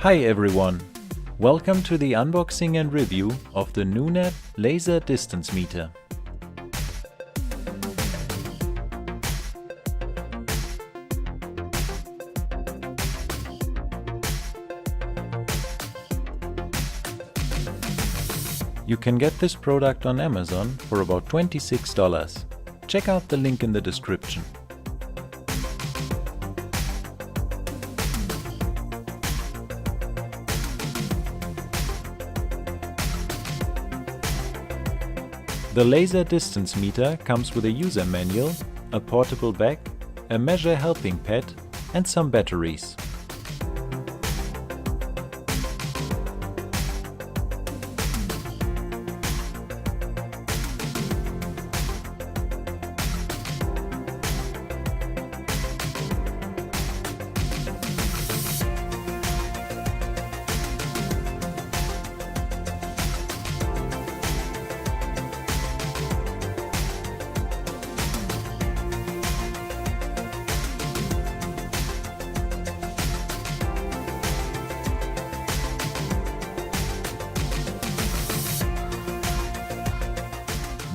Hi everyone! Welcome to the unboxing and review of the NUNET laser distance meter. You can get this product on Amazon for about $26. Check out the link in the description. The laser distance meter comes with a user manual, a portable bag, a measure helping pad and some batteries.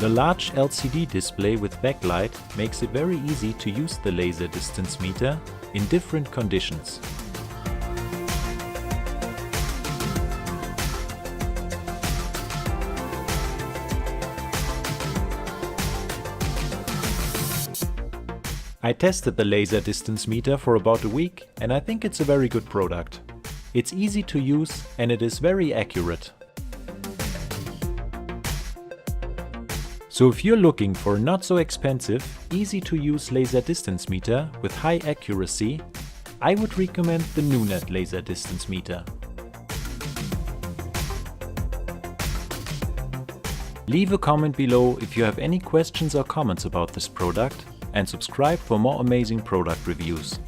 The large LCD display with backlight makes it very easy to use the laser distance meter in different conditions. I tested the laser distance meter for about a week and I think it's a very good product. It's easy to use and it is very accurate. So if you're looking for a not so expensive, easy to use laser distance meter with high accuracy, I would recommend the NUNET laser distance meter. Leave a comment below if you have any questions or comments about this product and subscribe for more amazing product reviews.